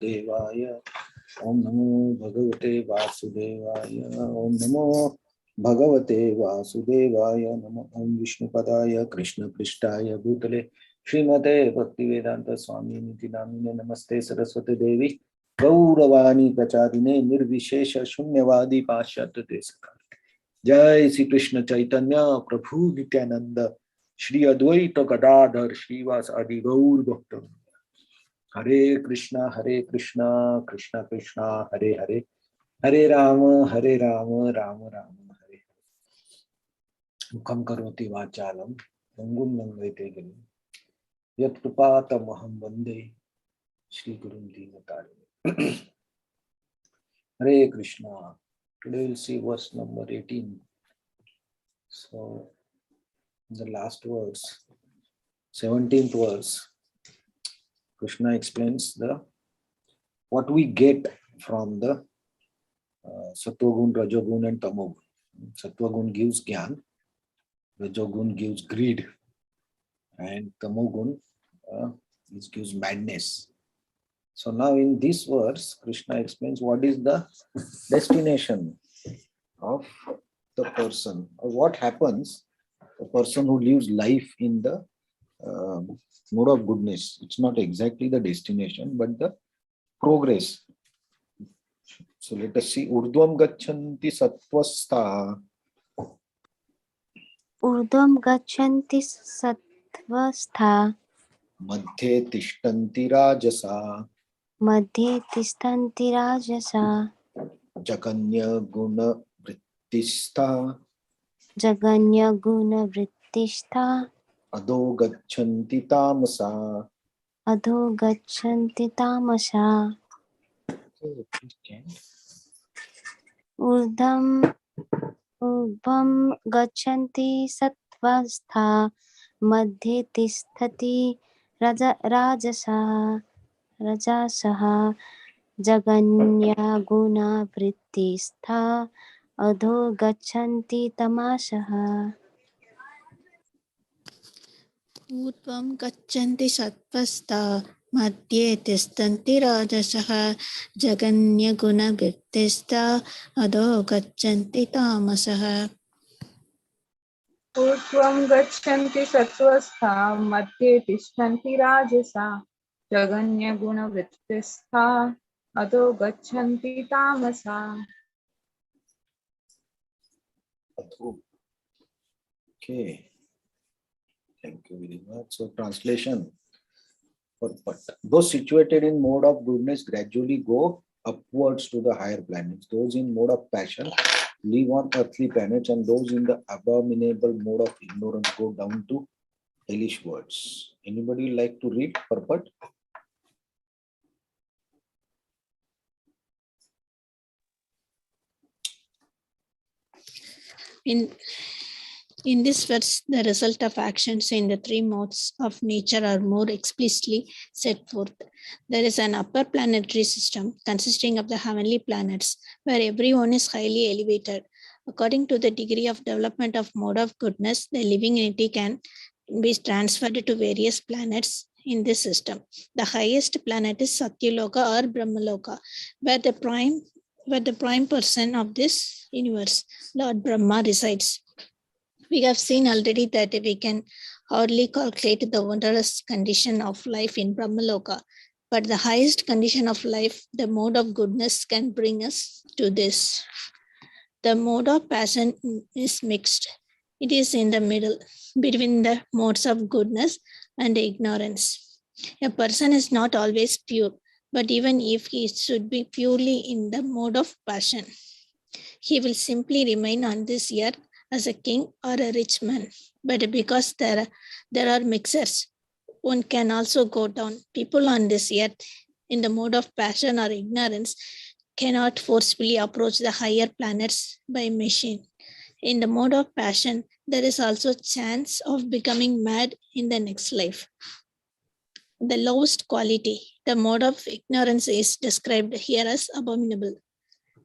Devaya. Om Namo Bhagavate Vasudevaya. Om Namo Bhagavate Vasudevaya. Namo Om Vishnu Padaya Krishna Prishtaya Bhutale Srimate Bhaktivedanta Swami Niti Namine Namaste Saraswati Devi Gauravani Prachadine Nirvishesha Shunyavadi Pashyata Desakar. Jai Sri Krishna Chaitanya Prabhu Nityananda Shri Advaita Gadadhar Srivas Adi Gaur Bhakta. Hare Krishna, Krishna Krishna, Hare Hare, Hare Rama, Rama Rama, Hare. Mukham karoti vachalam, Mangum Nangvete Girim, Yat Kripata Maham Vande, Shri Gurum Dinatari. Hare Krishna. Today we'll see verse number 18. So, the last verse, 17th verse, Krishna explains what we get from the Sattvagun, Rajogun and Tamogun. Sattvagun gives Gyan, Rajogun gives greed, and Tamogun gives madness. So now in this verse, Krishna explains what is the destination of the person, or what happens the person who lives life in the mode of goodness. It's not exactly the destination, but the progress. So let us see. Urdhvam gachanti sattvastha. Urdhvam gachanti sattvastha. Madhye tishtanti rajasa. Madhye tishtanti rajasa. Jaganya guna vrittistha. Jaganya guna vrittistha. Adho gachanti tamasa. Adho gachanti tamasa. Urdhvam gachanti sattvastha. Madhye tisthati rajasa. Rajasaha. Jaganya guna vrittistha. Adho gachanti tamasaha. Urdhvam gachanti sattvastha, madhye tistanti rajasaha, jaganya guna vrittistha, adho gachanti tamasaha. Urdhvam gachanti sattvastha, madhye tishtanti rajasa, jaganya guna vrittistha, adho gachanti tamasa. Okay. Thank you very much. So translation. Those situated in mode of goodness gradually go upwards to the higher planets. Those in mode of passion live on earthly planets, and those in the abominable mode of ignorance go down to hellish worlds. Anybody like to read purport? In this verse, the result of actions in the three modes of nature are more explicitly set forth. There is an upper planetary system consisting of the heavenly planets, where everyone is highly elevated. According to the degree of development of mode of goodness, the living entity can be transferred to various planets in this system. The highest planet is Satyaloka or Brahmaloka, where the prime person of this universe, Lord Brahma, resides. We have seen already that we can hardly calculate the wondrous condition of life in Brahmaloka, but the highest condition of life, the mode of goodness, can bring us to this. The mode of passion is mixed. It is in the middle between the modes of goodness and ignorance. A person is not always pure, but even if he should be purely in the mode of passion, he will simply remain on this earth as a king or a rich man. But because there are mixers, one can also go down. People on this earth in the mode of passion or ignorance cannot forcefully approach the higher planets by machine. In the mode of passion, there is also chance of becoming mad in the next life. The lowest quality, the mode of ignorance, is described here as abominable.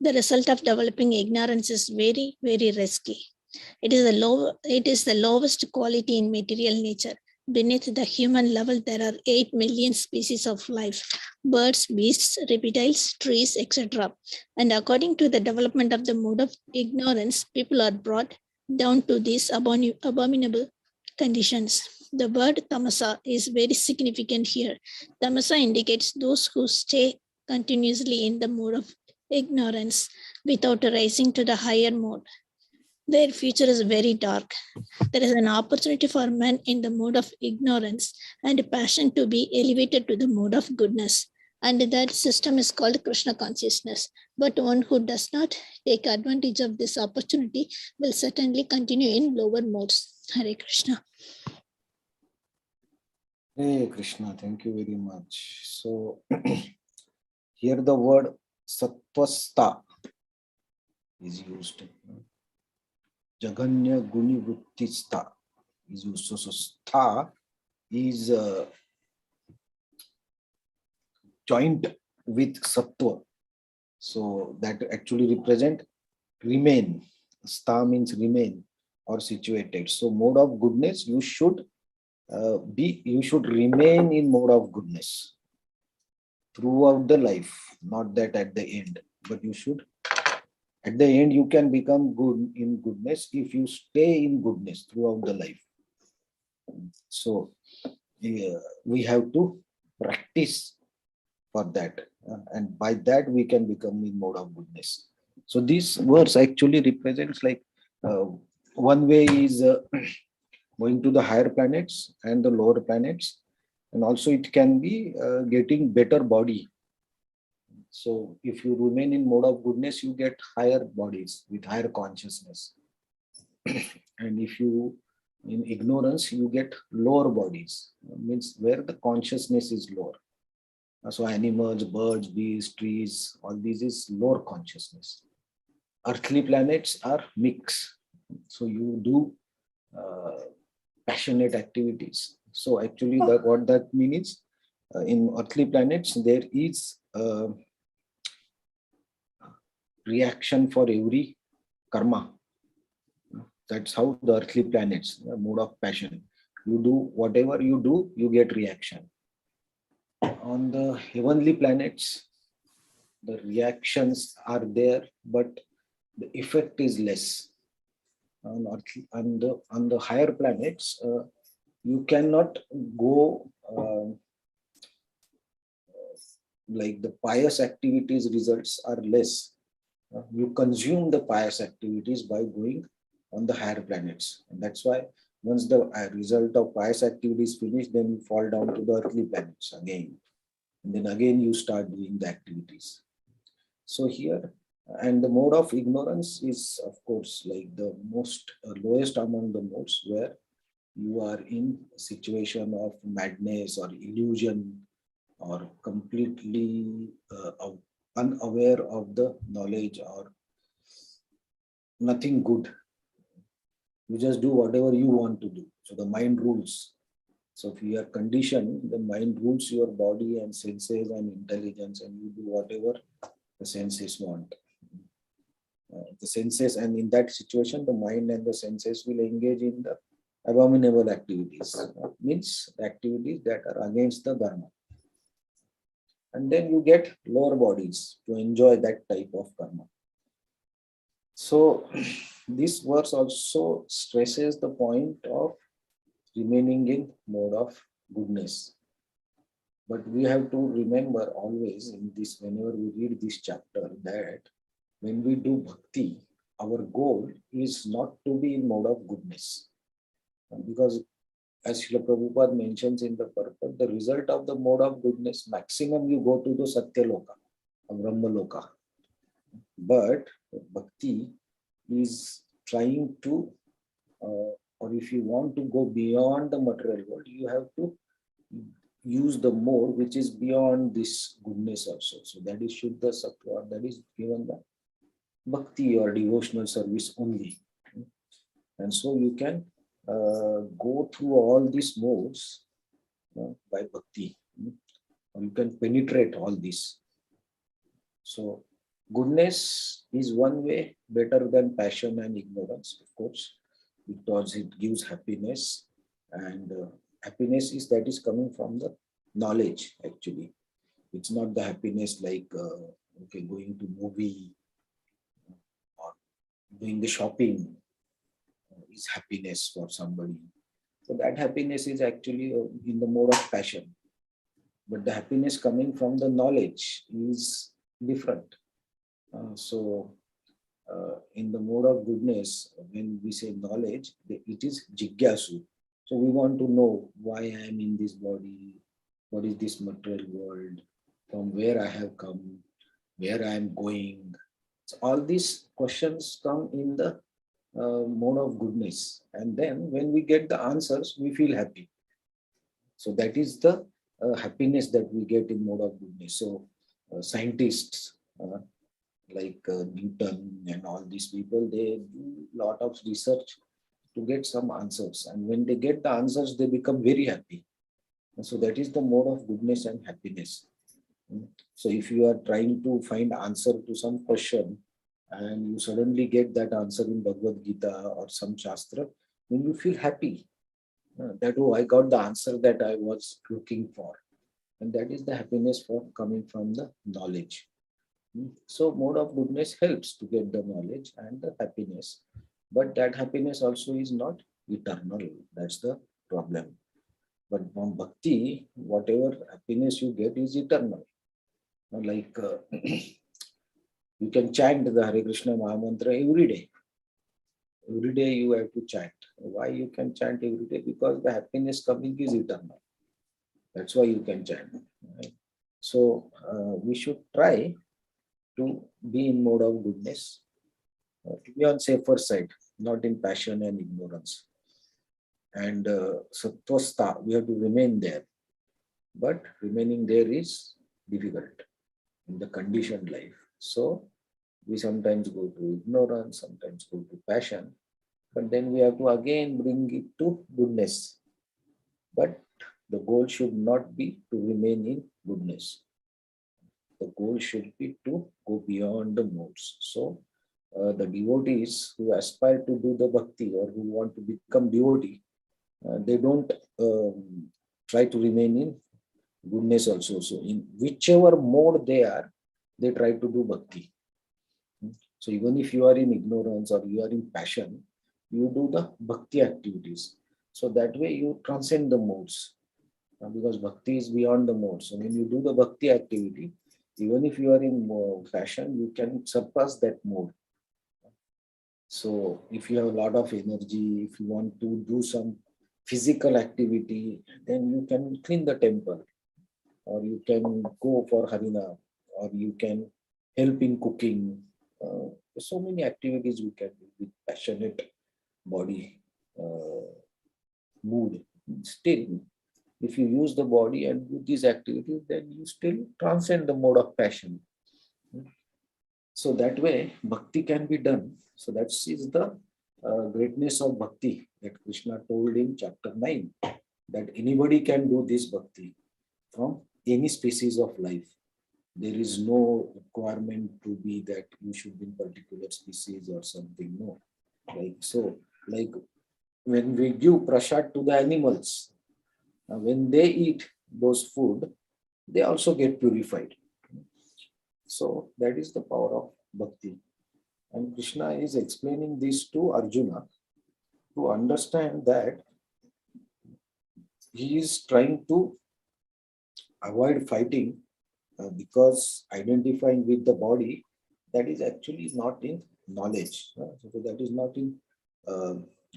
The result of developing ignorance is very, very risky. It is the lowest quality in material nature. Beneath the human level, there are 8 million species of life: birds, beasts, reptiles, trees, etc. And according to the development of the mode of ignorance, people are brought down to these abominable conditions. The word tamasa is very significant here. Tamasa indicates those who stay continuously in the mode of ignorance without rising to the higher mode. Their future is very dark. There is an opportunity for men in the mode of ignorance and a passion to be elevated to the mode of goodness. And that system is called Krishna consciousness. But one who does not take advantage of this opportunity will certainly continue in lower modes. Hare Krishna. Hey Krishna, thank you very much. So here the word sattvasta is used. Jaganya guni vrittista is used. So stha is joined with sattva. So that actually represent remain. Stha means remain or situated. So mode of goodness, you should remain in mode of goodness throughout the life, not that at the end, but you should. At the end, you can become good in goodness if you stay in goodness throughout the life. So we have to practice for that. And by that, we can become in mode of goodness. So this verse actually represents like one way is going to the higher planets and the lower planets. And also it can be getting better body. So if you remain in mode of goodness, you get higher bodies with higher consciousness. And if you in ignorance, you get lower bodies, means where the consciousness is lower. So animals, birds, bees, trees, all these is lower consciousness. Earthly planets are mixed. So you do passionate activities. So actually what that means is in earthly planets, there is reaction for every karma. That's how the earthly planets, the mode of passion. You do whatever you do, you get reaction. On the heavenly planets, the reactions are there, but the effect is less. On the higher planets, you cannot go like the pious activities results are less. You consume the pious activities by going on the higher planets. And that's why once the result of pious activities finish, then you fall down to the earthly planets again. And then again you start doing the activities. So here, and the mode of ignorance is of course like the most lowest among the modes, where you are in a situation of madness or illusion or completely unaware of the knowledge or nothing good. You just do whatever you want to do. So the mind rules. So if you are conditioned, the mind rules your body and senses and intelligence, and you do whatever the senses want. The senses, and in that situation, the mind and the senses will engage in the abominable activities. Means activities that are against the dharma. And then you get lower bodies to enjoy that type of karma. So this verse also stresses the point of remaining in mode of goodness. But we have to remember always in this, whenever we read this chapter, that when we do bhakti, our goal is not to be in mode of goodness. Because as Srila Prabhupada mentions in the purport, the result of the mode of goodness, maximum you go to the Satya Loka, Brahma Loka. But bhakti is trying to, or if you want to go beyond the material world, you have to use the mode which is beyond this goodness also. So that is Shuddha Sattva, that is given the bhakti or devotional service only. And so you can go through all these modes by bhakti. Or you can penetrate all this. So goodness is one way better than passion and ignorance, of course, because it gives happiness and happiness is that is coming from the knowledge actually. It's not the happiness like going to movie or doing the shopping is happiness for somebody. So that happiness is actually in the mode of passion. But the happiness coming from the knowledge is different. In the mode of goodness, when we say knowledge, it is jigyasu. So we want to know why I am in this body, what is this material world, from where I have come, where I am going. So all these questions come in the mode of goodness. And then when we get the answers, we feel happy. So that is the happiness that we get in mode of goodness. So scientists like Newton and all these people, they do a lot of research to get some answers. And when they get the answers, they become very happy. And so that is the mode of goodness and happiness. So if you are trying to find answer to some question and you suddenly get that answer in Bhagavad Gita or some Shastra, then you feel happy that, oh, I got the answer that I was looking for. And that is the happiness coming from the knowledge. So mode of goodness helps to get the knowledge and the happiness. But that happiness also is not eternal. That's the problem. But from bhakti, whatever happiness you get is eternal. Like you can chant the Hare Krishna Mahamantra every day. Every day you have to chant. Why you can chant every day? Because the happiness coming is eternal. That's why you can chant. Right? So we should try to be in mode of goodness, to be on safer side, not in passion and ignorance. And sattvastha, we have to remain there. But remaining there is difficult in the conditioned life. So we sometimes go to ignorance, sometimes go to passion, but then we have to again bring it to goodness. But the goal should not be to remain in goodness. The goal should be to go beyond the modes. So the devotees who aspire to do the bhakti or who want to become devotee, they don't try to remain in goodness also. So in whichever mode they are, they try to do bhakti. So even if you are in ignorance or you are in passion, you do the bhakti activities. So that way you transcend the modes. Because bhakti is beyond the modes. So when you do the bhakti activity, even if you are in passion, you can surpass that mode. So if you have a lot of energy, if you want to do some physical activity, then you can clean the temple, or you can go for harina, or you can help in cooking. So many activities you can do with passionate body mood. Still, if you use the body and do these activities, then you still transcend the mode of passion. So that way, bhakti can be done. So that is the greatness of bhakti that Krishna told in chapter 9, that anybody can do this bhakti from any species of life. There is no requirement to be that you should be in particular species or something. No. Like when we give prasad to the animals, when they eat those food, they also get purified. So that is the power of bhakti. And Krishna is explaining this to Arjuna to understand that he is trying to avoid fighting because identifying with the body, that is actually not in knowledge. So that is not in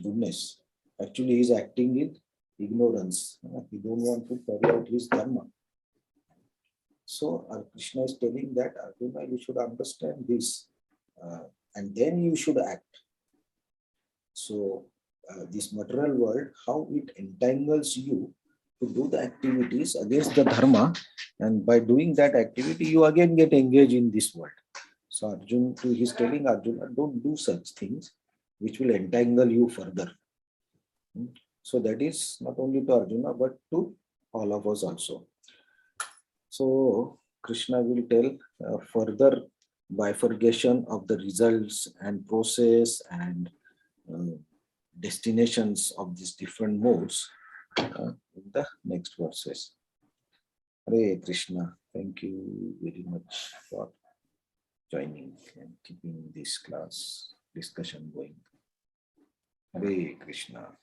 goodness. Actually, he is acting in ignorance. He don't want to carry out his dharma. So Krishna is telling that Arjuna, you should understand this, and then you should act. So this material world, how it entangles you to do the activities against the dharma, and by doing that activity, you again get engaged in this world. So Arjuna, he's telling Arjuna, don't do such things which will entangle you further. So that is not only to Arjuna, but to all of us also. So Krishna will tell further bifurcation of the results and process and destinations of these different modes in the next verses. Hare Krishna. Thank you very much for joining and keeping this class discussion going. Hare Krishna.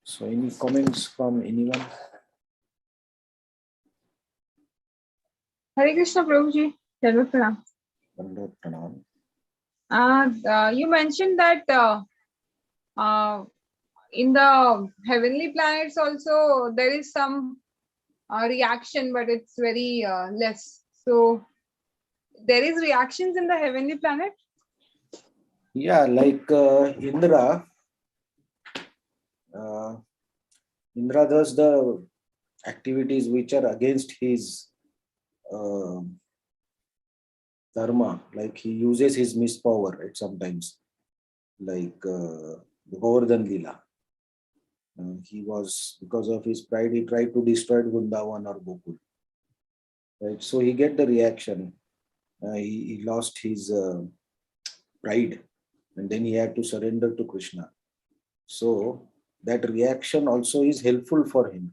So any comments from anyone? Hare Krishna Prabhuji. Sarva Pranam. Dandot Pranam. You mentioned that in the heavenly planets also there is some reaction, but it's very less. So there is reactions in the heavenly planet? Yeah, like Indra. Indra does the activities which are against his dharma, like he uses his mispower, right? Sometimes, like Govardhan Lila. He was, because of his pride, he tried to destroy Vrindavan or Gokul. Right? So he get the reaction. He lost his pride, and then he had to surrender to Krishna. So that reaction also is helpful for him.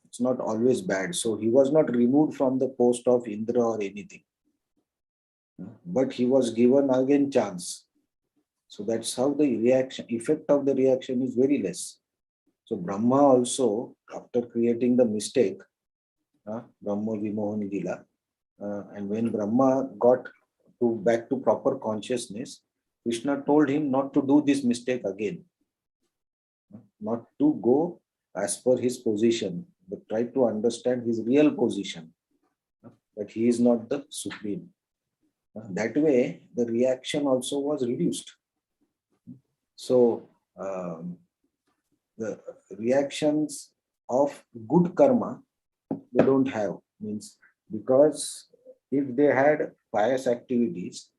It's not always bad. So he was not removed from the post of Indra or anything, but he was given again chance. So that's how the reaction, effect of the reaction is very less. So Brahma also, after creating the mistake, Brahma Vimohan Lila, and when Brahma got back to proper consciousness, Krishna told him not to do this mistake again, not to go as per his position, but try to understand his real position, that he is not the supreme. That way, the reaction also was reduced. So, the reactions of good karma, they don't have, means, because if they had pious activities,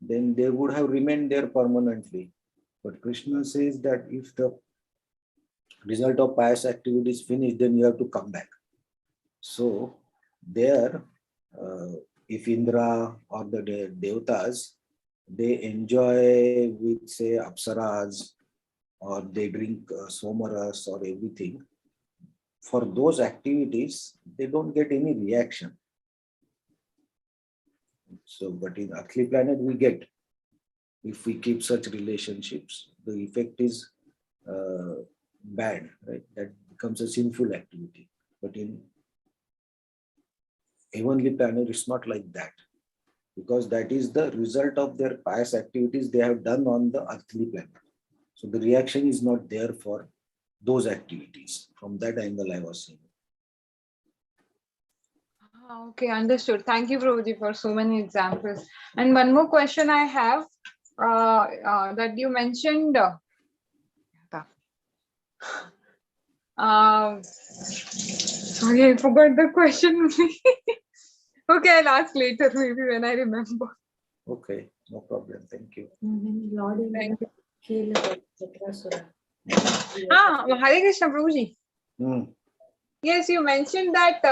then they would have remained there permanently. But Krishna says that if the result of pious activities finish, then you have to come back. So there, if Indra or the Devatas, they enjoy with, say, Apsaras, or they drink Somaras or everything, for those activities, they don't get any reaction. So, but in earthly planet, we get, if we keep such relationships, the effect is bad, right? That becomes a sinful activity. But in heavenly planet, it's not like that, because that is the result of their pious activities they have done on the earthly planet. So the reaction is not there for those activities. From that angle, I was saying. Okay, understood. Thank you, Prabhuji, for so many examples. And one more question I have, that you mentioned. Sorry, I forgot the question. Okay, I'll ask later, maybe when I remember. Okay, no problem. Thank you. Thank you. Hare Krishna, Prabhuji. Yes, you mentioned that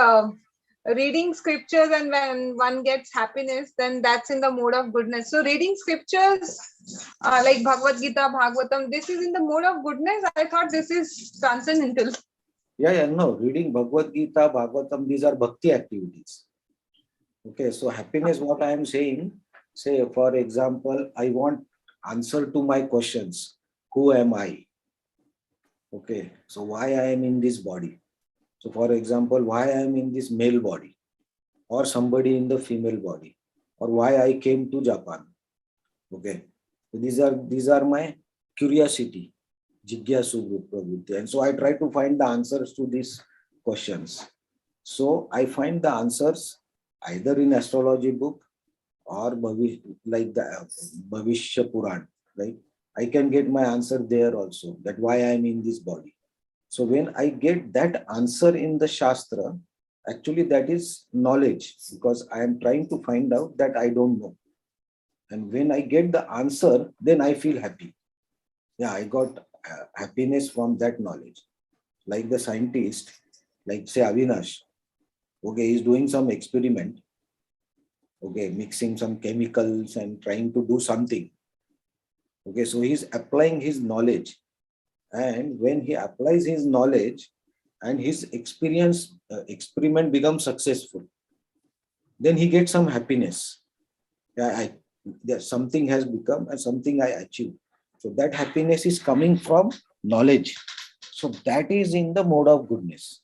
reading scriptures, and when one gets happiness, then that's in the mode of goodness. So reading scriptures like Bhagavad Gita, Bhagavatam, this is in the mode of goodness. I thought this is transcendental. Yeah, no. Reading Bhagavad Gita, Bhagavatam, these are bhakti activities. Okay, so happiness, what I am saying, say, for example, I want answer to my questions. Who am I? Okay, so why I am in this body? So for example, why I am in this male body, or somebody in the female body, or why I came to Japan. Okay, so these are my curiosity, jigyasu pravritti, and so I try to find the answers to these questions. So I find the answers either in astrology book or like the Bhavishya Puran, right? I can get my answer there also, that why I am in this body. So when I get that answer in the Shastra, actually that is knowledge, because I am trying to find out that I don't know. And when I get the answer, then I feel happy. Yeah, I got happiness from that knowledge. Like the scientist, like say Avinash, okay, he's doing some experiment, okay, mixing some chemicals and trying to do something. Okay, so he's applying his knowledge. And when he applies his knowledge and his experiment becomes successful, then he gets some happiness. Something has become and something I achieved. So that happiness is coming from knowledge. So that is in the mode of goodness.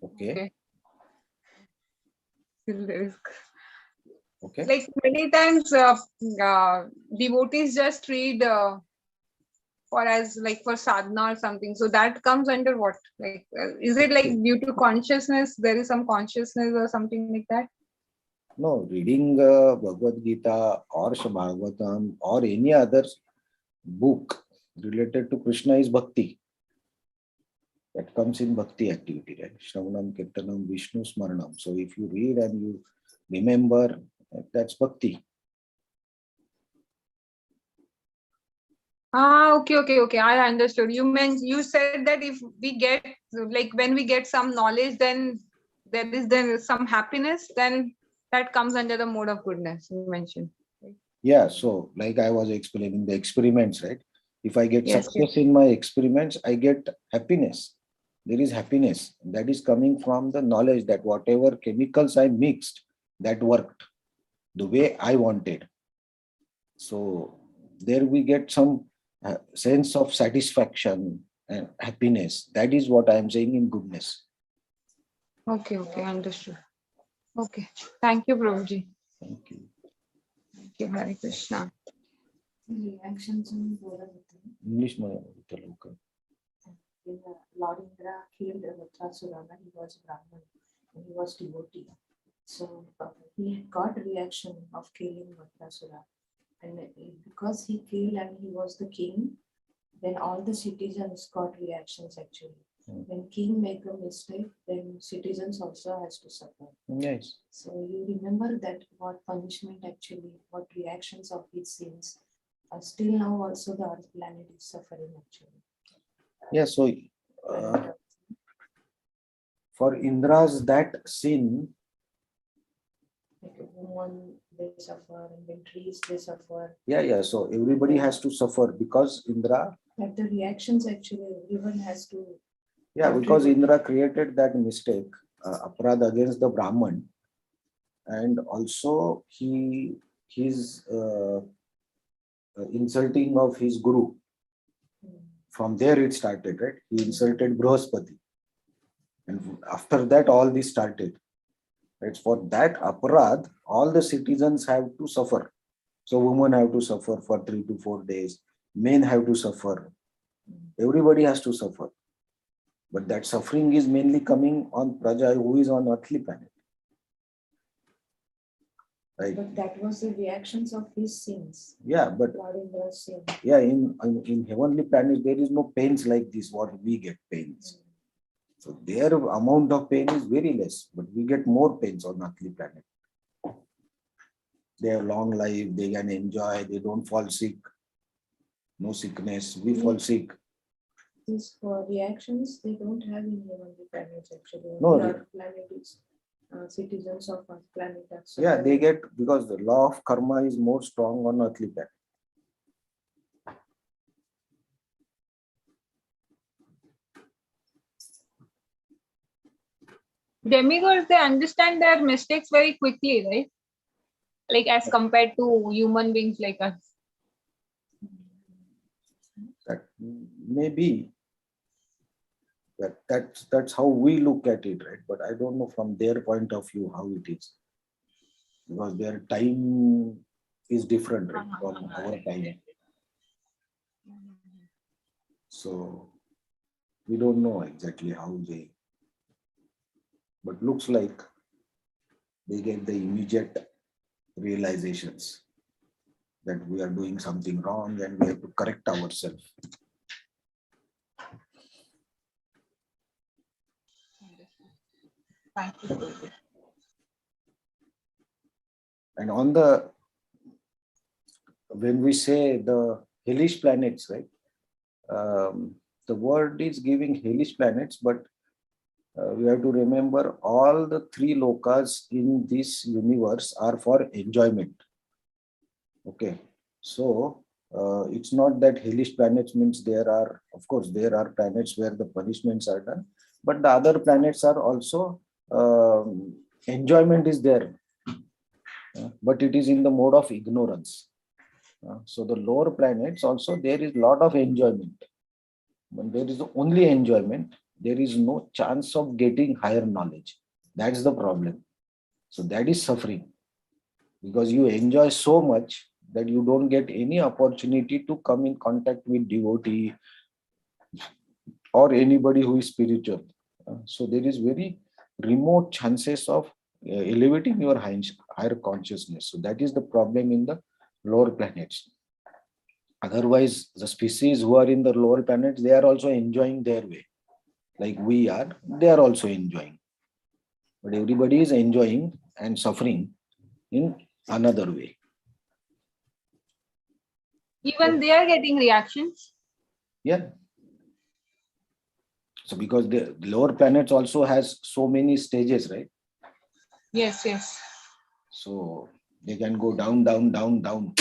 Okay. Okay. Like many times devotees just read for sadhana or something. So that comes under what? Like, is it like due to consciousness? There is some consciousness or something like that? No, reading Bhagavad Gita or Bhagavatam or any other book related to Krishna is bhakti. That comes in bhakti activity, right? Shravanam, Kirtanam, Vishnu Smaranam. So if you read and you remember, that's bhakti. Okay. I understood. You said that if we get, like when we get some knowledge, then there is some happiness, then that comes under the mode of goodness, you mentioned. Yeah, so like I was explaining the experiments, right? If I get Yes, success in my experiments, I get happiness. There is happiness that is coming from the knowledge that whatever chemicals I mixed, that worked the way I wanted. So there we get some sense of satisfaction and happiness. That is what I am saying in goodness. Okay, understood. Okay, thank you, Prabhuji. Thank you. Thank you, Hare Krishna. Reactions on English, Lord Indra killed Vatrasura. He was Brahman and he was devotee. So he got reaction of killing Vatrasura. And because he killed and he was the king, then all the citizens got reactions actually. When king make a mistake, then citizens also has to suffer. Yes. So you remember that what punishment actually, what reactions of his sins. Still now also the earth planet is suffering actually. Yeah, so for Indra's that sin, like a woman, they suffer, and then trees, they suffer. Yeah. So everybody has to suffer because Indra. But the reactions actually, everyone has to. Yeah, because Indra created that mistake, aparad against the Brahman, and also his insulting of his guru. From there it started, right? He insulted Brihaspati, and after that all this started. Right? For that aparad, all the citizens have to suffer. So women have to suffer for 3 to 4 days. Men have to suffer. Everybody has to suffer. But that suffering is mainly coming on Praja who is on earthly planet. Right? But that was the reactions of his sins. Yeah, but yeah, in heavenly planet there is no pains like this, what we get pains. So their amount of pain is very less, but we get more pains on earthly planet. They have long life, they can enjoy, they don't fall sick. No sickness, we fall sick. These reactions they don't have in heavenly planets actually. No, Earth planet is citizens of Earth planet. Yeah, they get, because the law of karma is more strong on earthly planet. Demigods, they understand their mistakes very quickly, right? Like as compared to human beings like us. That may be. That's how we look at it, right? But I don't know from their point of view how it is. Because their time is different, right, from our time. So we don't know exactly how they, but looks like they get the immediate realizations that we are doing something wrong and we have to correct ourselves. Thank you. And on when we say the hellish planets, right? The word is giving hellish planets, but we have to remember all the three lokas in this universe are for enjoyment. Okay, so it's not that hellish planets means there are, of course, there are planets where the punishments are done, but the other planets are also enjoyment is there, but it is in the mode of ignorance. So the lower planets also there is lot of enjoyment. When there is only enjoyment, there is no chance of getting higher knowledge. That's the problem. So that is suffering, because you enjoy so much that you don't get any opportunity to come in contact with devotee or anybody who is spiritual. So there is very remote chances of elevating your higher consciousness. So that is the problem in the lower planets. Otherwise, the species who are in the lower planets, they are also enjoying their way. Like we are, they are also enjoying. But everybody is enjoying and suffering in another way. Even they are getting reactions. Yeah. So because the lower planets also has so many stages, right? Yes, yes. So they can go down, down, down, down.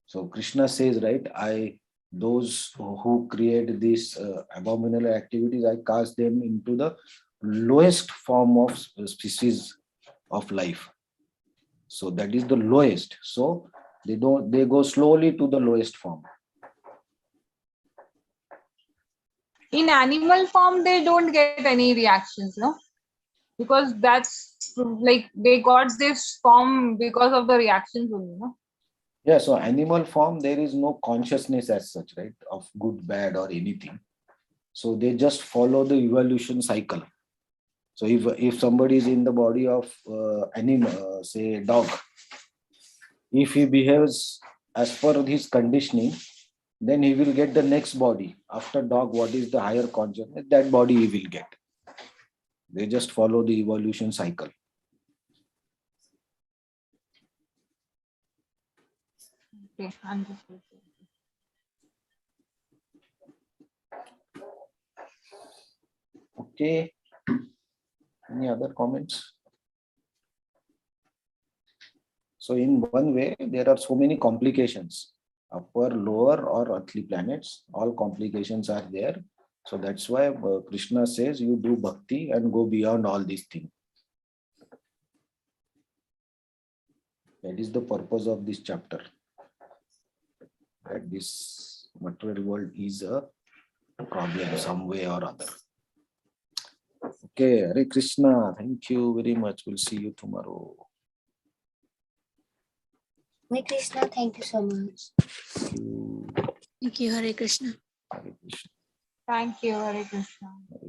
So Krishna says, right, those who create these abominable activities, I cast them into the lowest form of species of life. So that is the lowest. So they go slowly to the lowest form. In animal form, they don't get any reactions, no? Because that's like they got this form because of the reactions only, no? Yeah, so animal form, there is no consciousness as such, right, of good, bad or anything. So they just follow the evolution cycle. So if somebody is in the body of animal, say dog, if he behaves as per his conditioning, then he will get the next body. After dog, what is the higher consciousness? That body he will get. They just follow the evolution cycle. Okay, understood. Okay. Any other comments? So in one way, there are so many complications. Upper, lower or earthly planets, all complications are there. So that's why Krishna says you do bhakti and go beyond all these things. That is the purpose of this chapter. That this material world is a problem some way or other. Okay, Hare Krishna. Thank you very much. We'll see you tomorrow. Hare Krishna, thank you so much. Thank you. Thank you, Hare Krishna. Hare Krishna. Thank you, Hare Krishna. Hare